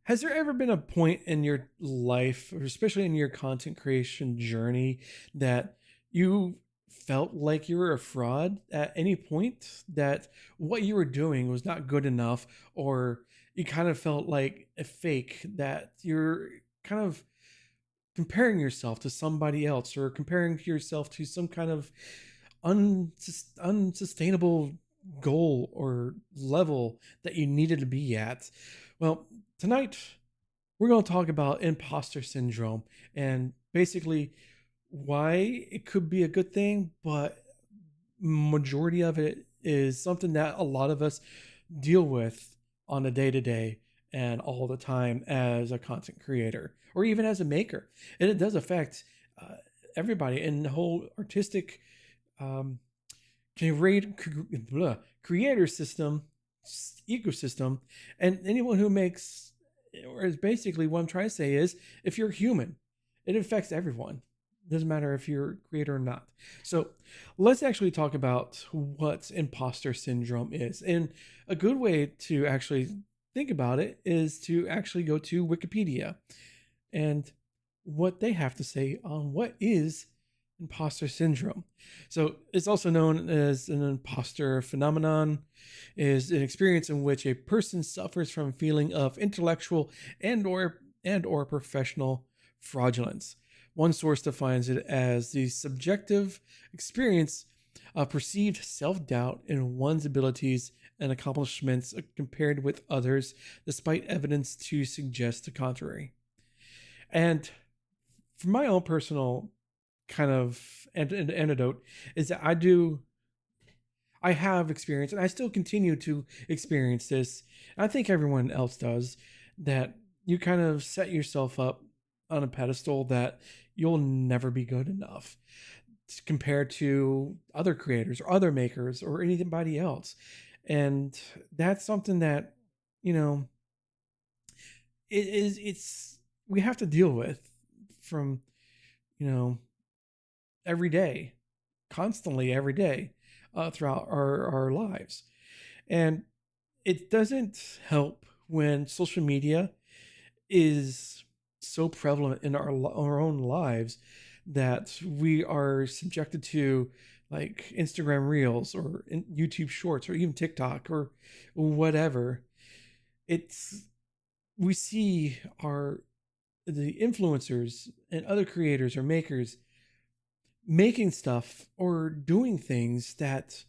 Has there ever been a point in your life, or especially in your content creation journey, that you felt like you were a fraud at any point, that what you were doing was not good enough, or you kind of felt like a fake, that you're kind of comparing yourself to somebody else or comparing yourself to some kind of unsustainable goal or level that you needed to be at? Well, tonight we're going to talk about imposter syndrome and basically why it could be a good thing, but majority of it is something that a lot of us deal with on a day to day and all the time as a content creator or even as a maker. And it does affect uh, everybody in the whole artistic um, creator system, ecosystem, and anyone who makes, or is basically what I'm trying to say is, if you're human, it affects everyone. Doesn't matter if you're a creator or not. So let's actually talk about what imposter syndrome is. And a good way to actually think about it is to actually go to Wikipedia and what they have to say on what is imposter syndrome. So it's also known as an imposter phenomenon, is an experience in which a person suffers from a feeling of intellectual and or professional fraudulence. One source defines it as the subjective experience of perceived self-doubt in one's abilities and accomplishments compared with others, despite evidence to suggest the contrary. And from my own personal kind of antidote is that I have experienced, and I still continue to experience this. I think everyone else does, that you kind of set yourself up on a pedestal that you'll never be good enough compared to other creators or other makers or anybody else. And that's something that, you know, it's we have to deal with from, you know, every day, constantly every day, throughout our lives. And it doesn't help when social media is so prevalent in our own lives that we are subjected to, like Instagram Reels or YouTube Shorts or even TikTok or whatever. It's we see our the influencers and other creators or makers making stuff or doing things that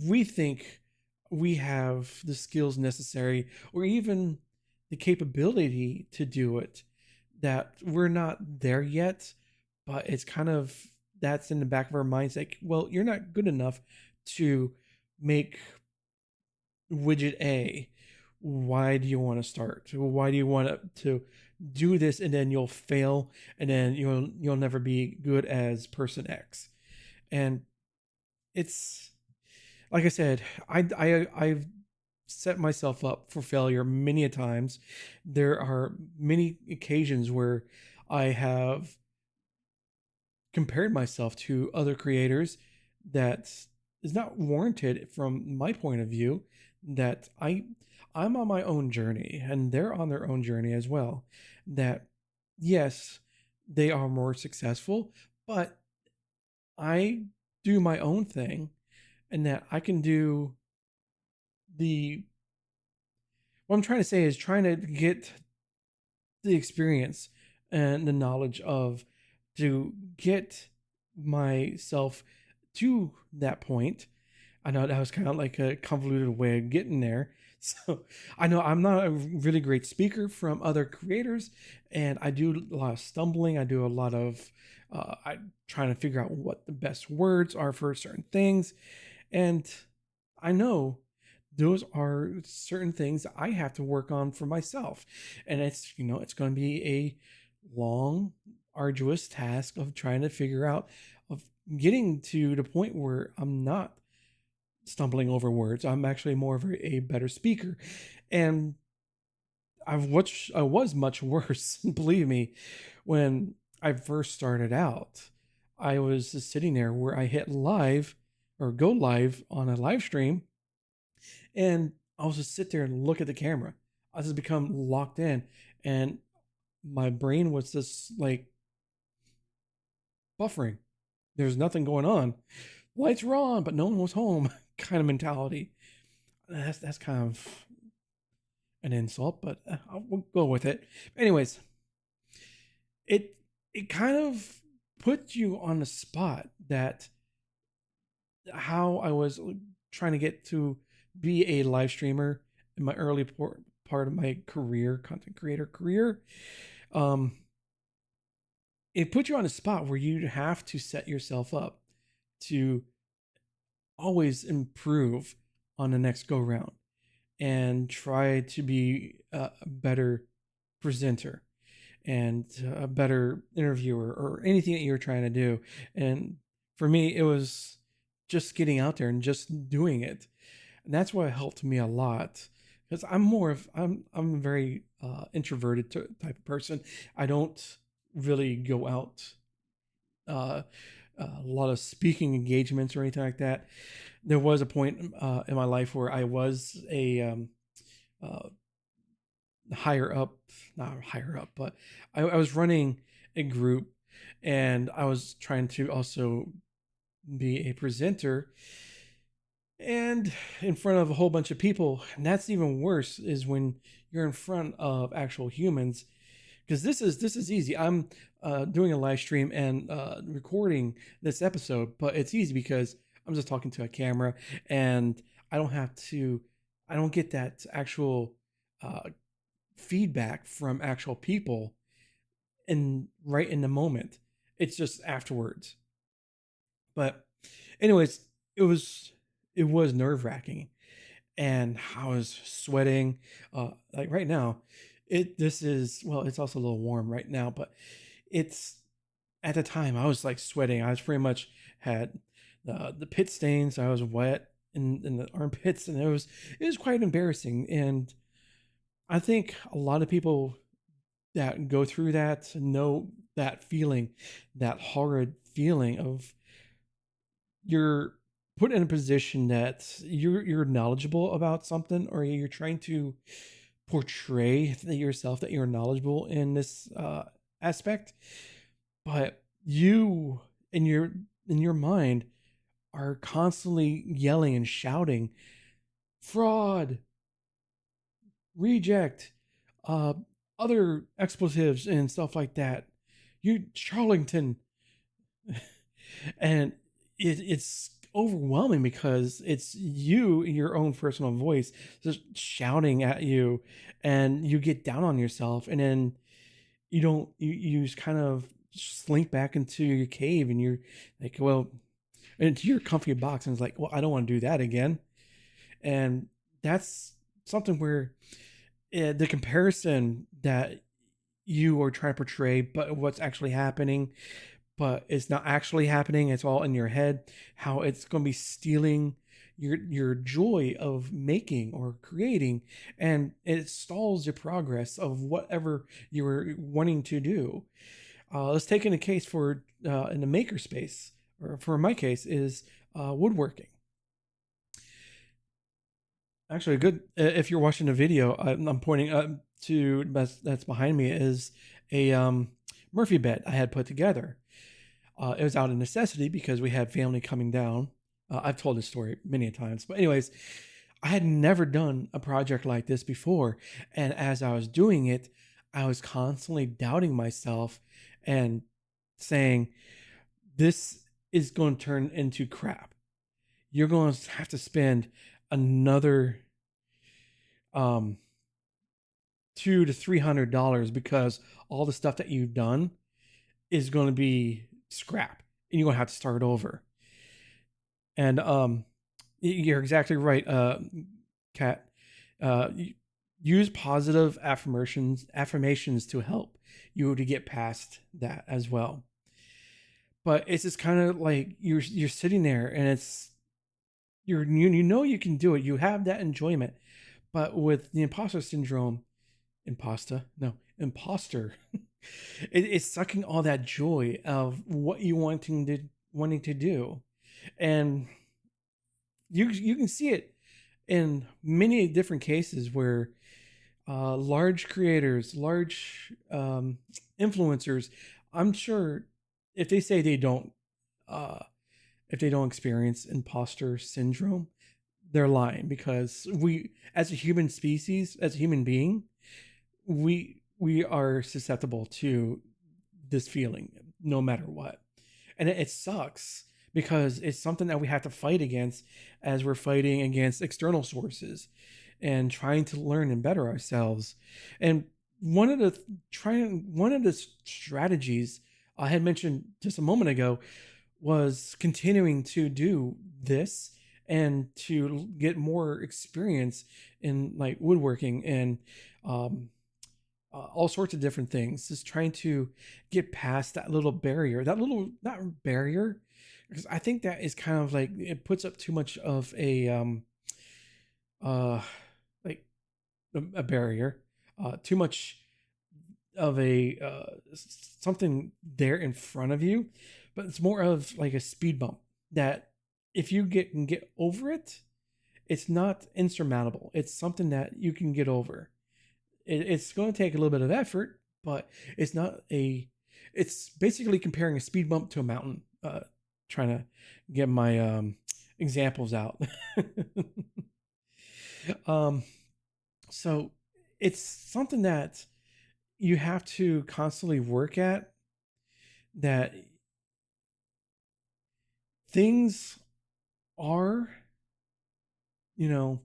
we think we have the skills necessary or even the capability to do it, that we're not there yet, but it's kind of that's in the back of our minds, like, well, you're not good enough to make widget A. Why do you want to start? Why do you want to do this, and then you'll fail, and then you'll never be good as person X? And it's like I said, I've set myself up for failure many a times. There are many occasions where I have compared myself to other creators that is not warranted from my point of view, that I'm on my own journey and they're on their own journey as well, that yes, they are more successful, but I do my own thing, and that I can do the what I'm trying to say is trying to get the experience and the knowledge of to get myself to that point. I know that was kind of like a convoluted way of getting there. So I know I'm not a really great speaker from other creators, and I do a lot of stumbling. I do a lot of I trying to figure out what the best words are for certain things, and I know those are certain things that I have to work on for myself. And it's, it's going to be a long, arduous task of trying to figure out, of getting to the point where I'm not stumbling over words. I'm actually more of a better speaker. And I was much worse, believe me, when I first started out. I was just sitting there where I hit live or go live on a live stream, and I'll just sit there and look at the camera. I just become locked in, and my brain was just like buffering. There's nothing going on. Lights were on, but no one was home. Kind of mentality. That's kind of an insult, but we'll go with it. Anyways, it it kind of puts you on the spot that how I was trying to get to be a live streamer in my early part of my career, content creator career. Um, it put you on a spot where you have to set yourself up to always improve on the next go round and try to be a better presenter and a better interviewer or anything that you're trying to do. And for me, it was just getting out there and just doing it. And that's what helped me a lot because I'm a very introverted type of person. I don't really go out uh, a lot of speaking engagements or anything like that. There was a point in my life where I was a uh, higher up, not higher up, but I was running a group and I was trying to also be a presenter and in front of a whole bunch of people. And that's even worse is when you're in front of actual humans because this is easy. I'm doing a live stream and recording this episode, but it's easy because I'm just talking to a camera and I don't have to. I don't get that actual uh, feedback from actual people in right in the moment. It's just afterwards. But anyways, it was it was nerve wracking, and I was sweating. Like right now, this is well, it's also a little warm right now, but it's at the time I was like sweating. I was pretty much had the pit stains. I was wet in the armpits, and it was quite embarrassing. And I think a lot of people that go through that know that feeling, that horrid feeling of you're put in a position that you're knowledgeable about something, or you're trying to portray yourself that you're knowledgeable in this aspect, but you in your mind are constantly yelling and shouting fraud, reject, uh, other expletives and stuff like that. You Charlington, and it's overwhelming because it's you in your own personal voice just shouting at you, and you get down on yourself, and then you don't you just kind of slink back into your cave, and you're like, well, into your comfy box, and it's like, well, I don't want to do that again. And that's something where the comparison that you are trying to portray, but what's actually happening, but it's not actually happening. It's all in your head. How it's going to be stealing your joy of making or creating, and it stalls your progress of whatever you were wanting to do. Let's take in a case for in the maker space, or for my case, is woodworking. Actually, good. If you're watching the video, I'm pointing up to that's behind me is a Murphy bed I had put together. It was out of necessity because we had family coming down. I've told this story many times, but anyways, I had never done a project like this before, and as I was doing it, I was constantly doubting myself and saying, "This is going to turn into crap. You're going to have to spend another um $200 to $300 because all the stuff that you've done is going to be scrap, and you're going to have to start over." And you're exactly right, Kat. Uh, Use positive affirmations to help you to get past that as well. But it's just kind of like you're sitting there, and it's you know you can do it. You have that enjoyment, but with the imposter syndrome, imposter, it's sucking all that joy of what you wanting to do, and you can see it in many different cases where large creators, large influencers, I'm sure if they say they don't, uh, if they don't experience imposter syndrome, they're lying, because we, as a human species, as a human being, we are susceptible to this feeling no matter what. And it sucks because it's something that we have to fight against as we're fighting against external sources and trying to learn and better ourselves. And one of the strategies I had mentioned just a moment ago was continuing to do this and to get more experience in like woodworking and um, all sorts of different things. Just trying to get past that little barrier, that little, not barrier, because I think that is kind of like it puts up too much of a uh like a barrier, too much of a something there in front of you, but it's more of like a speed bump that if you can get over it, it's not insurmountable. It's something that you can get over. It's going to take a little bit of effort, but it's not a. It's basically comparing a speed bump to a mountain. Trying to get my examples out. um, so it's something that you have to constantly work at. That things are, you know,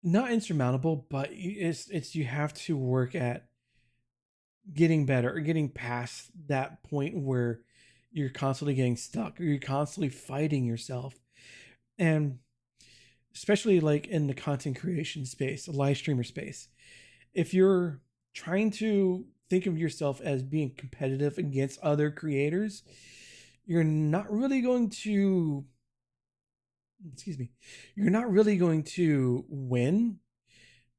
not insurmountable, but it's you have to work at getting better or getting past that point where you're constantly getting stuck or you're constantly fighting yourself. And especially like in the content creation space, the live streamer space, if you're trying to think of yourself as being competitive against other creators, you're not really going to, excuse me, you're not really going to win,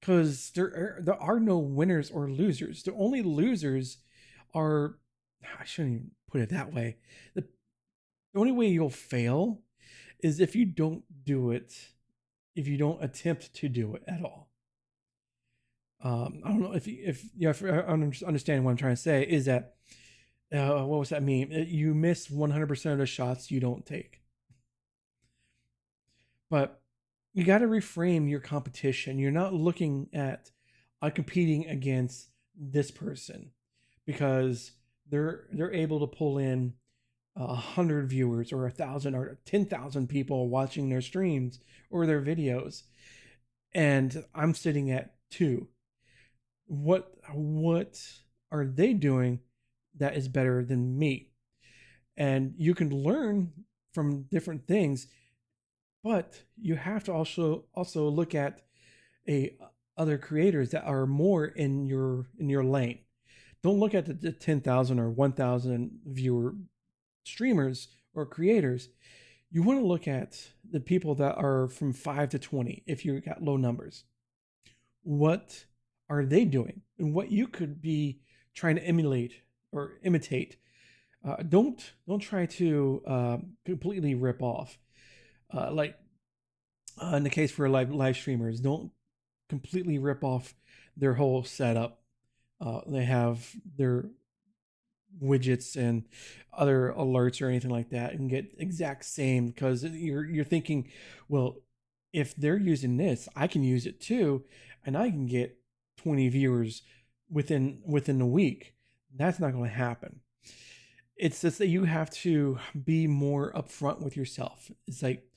because there are no winners or losers. The only losers are, I shouldn't even put it that way. The only way you'll fail is if you don't do it, if you don't attempt to do it at all. I don't know if you know, if I understand what I'm trying to say is that what was that mean? You miss 100% of the shots you don't take. But you got to reframe your competition. You're not looking at competing against this person because they're able to pull in 100 viewers or 1,000 or 10,000 people watching their streams or their videos, and I'm sitting at 2. What are they doing that is better than me? And you can learn from different things, but you have to also look at a other creators that are more in your lane. Don't look at the 10,000 or 1,000 viewer streamers or creators. You want to look at the people that are from 5 to 20 if you got low numbers. What are they doing? And what you could be trying to emulate or imitate. Don't try to completely rip off. Like in the case for live streamers, don't completely rip off their whole setup. They have their widgets and other alerts or anything like that and get exact same, because you're thinking, well, if they're using this, I can use it too, and I can get 20 viewers within a week. That's not going to happen. It's just that you have to be more upfront with yourself. It's like,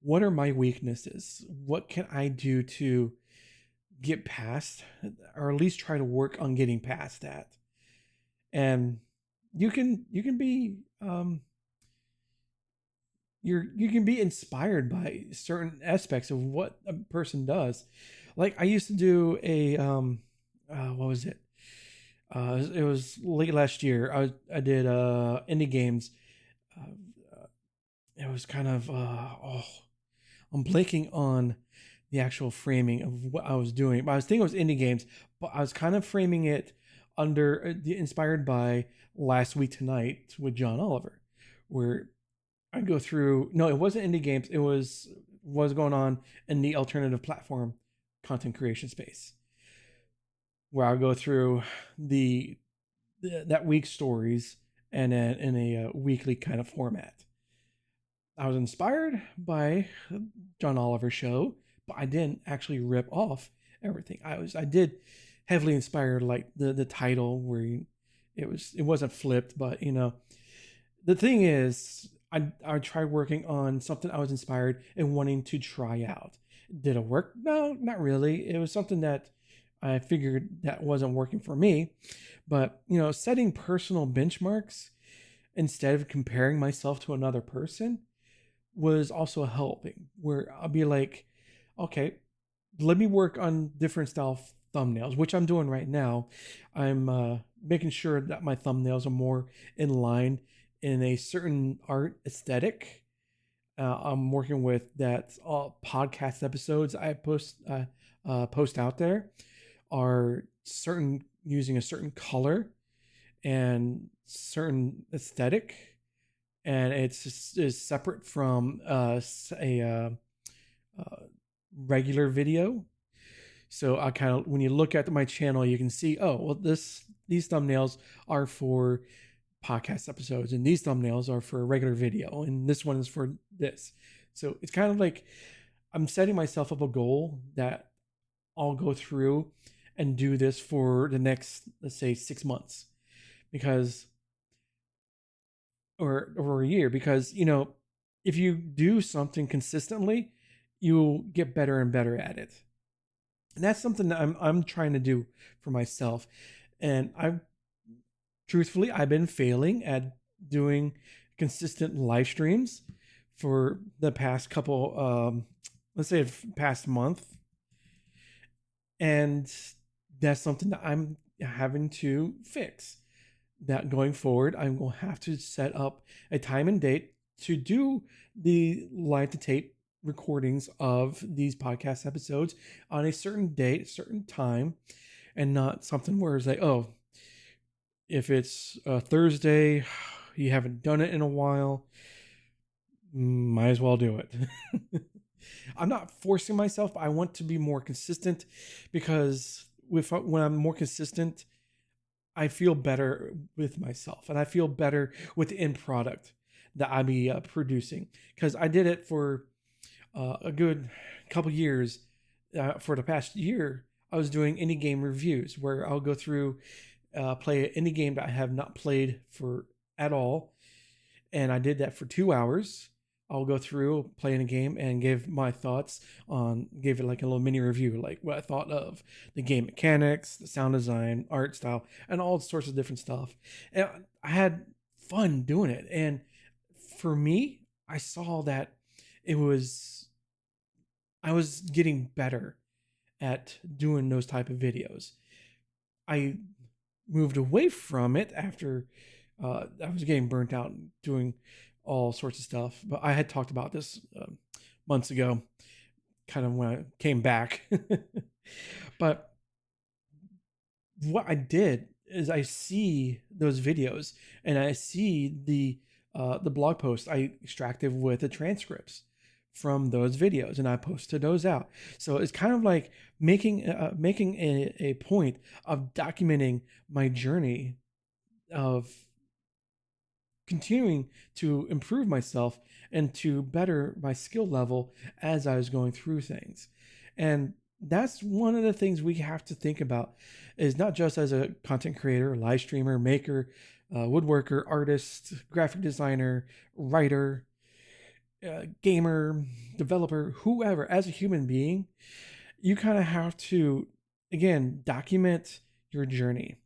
what are my weaknesses? What can I do to get past, or at least try to work on getting past that? And you can be you can be inspired by certain aspects of what a person does. Like I used to do a what was it? It was late last year. I did indie games. It was kind of I'm blanking on the actual framing of what I was doing. But I was thinking it was indie games, but I was kind of framing it under inspired by Last Week Tonight with John Oliver, where I go through. No, it wasn't indie games. It was going on in the alternative platform content creation space. where I'll go through the that week's stories and in a weekly kind of format. I was inspired by John Oliver's show, but I didn't actually rip off everything. I did heavily inspired, like the title where it wasn't flipped, but the thing is, I tried working on something I was inspired and wanting to try out. Did it work? No, not really. It was something that I figured that wasn't working for me. But setting personal benchmarks instead of comparing myself to another person was also helping. Where I'll be like, okay, let me work on different style thumbnails, which I'm doing right now. I'm making sure that my thumbnails are more in line in a certain art aesthetic. I'm working with that all podcast episodes I post out there are certain using a certain color and certain aesthetic, and is separate from a regular video. So I kind of, when you look at my channel, you can see, oh, well, these thumbnails are for podcast episodes, and these thumbnails are for a regular video, and this one is for this. So it's kind of like I'm setting myself up a goal that I'll go through and do this for the next, let's say, 6 months, because or a year, because if you do something consistently, you'll get better and better at it. And that's something that I'm trying to do for myself. And I've been failing at doing consistent live streams for the past couple, let's say, past month. And that's something that I'm having to fix. That going forward, I'm going to have to set up a time and date to do the live to tape recordings of these podcast episodes on a certain date, certain time, and not something where it's like, oh, if it's a Thursday, you haven't done it in a while, might as well do it. I'm not forcing myself, but I want to be more consistent, because when I'm more consistent, I feel better with myself, and I feel better with the end product that I be producing, because I did it for a good couple years. For the past year, I was doing indie game reviews where I'll go through, play an indie game that I have not played for at all, and I did that for 2 hours. I'll go through, play in a game, and give my thoughts give it like a little mini review, like what I thought of the game mechanics, the sound design, art style, and all sorts of different stuff. And I had fun doing it. And for me, I saw that it was, I was getting better at doing those type of videos. I moved away from it after I was getting burnt out doing all sorts of stuff. But I had talked about this months ago, kind of when I came back. But what I did is I see those videos and I see the blog posts I extracted with the transcripts from those videos, and I posted those out. So it's kind of like making a point of documenting my journey of continuing to improve myself and to better my skill level as I was going through things. And that's one of the things we have to think about, is not just as a content creator, live streamer, maker, woodworker, artist, graphic designer, writer, gamer, developer, whoever, as a human being, you kind of have to, again, document your journey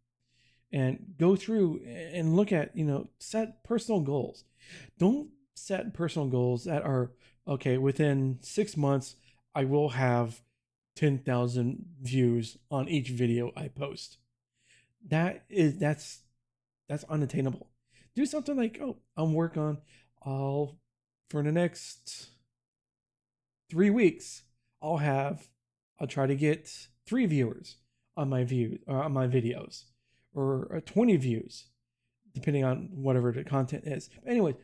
and go through and look at, set personal goals. Don't set personal goals that are, okay, within 6 months, I will have 10,000 views on each video I post. That's unattainable. Do something like, oh, for the next 3 weeks, I'll try to get 3 viewers on my videos, or 20 views, depending on whatever the content is. But anyway,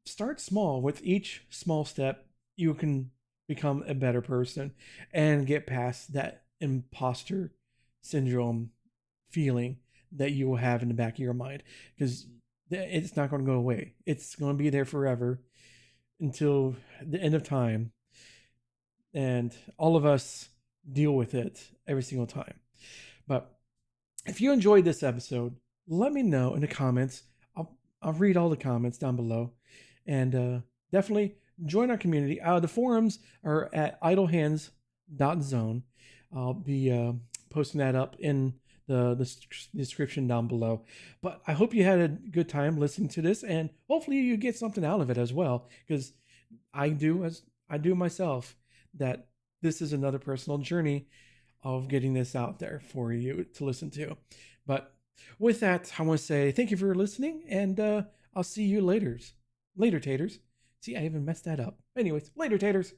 start small. With each small step, you can become a better person and get past that imposter syndrome feeling that you will have in the back of your mind, because it's not going to go away. It's going to be there forever until the end of time. And all of us deal with it every single time. But if you enjoyed this episode, let me know in the comments. I'll read all the comments down below. And definitely join our community. The forums are at idlehands.zone. I'll be posting that up in the description down below. But I hope you had a good time listening to this, and hopefully you get something out of it as well, because I do myself, that this is another personal journey of getting this out there for you to listen to. But with that, I want to say thank you for listening, and I'll see you later. Later, taters. See, I even messed that up. Anyways, later, taters.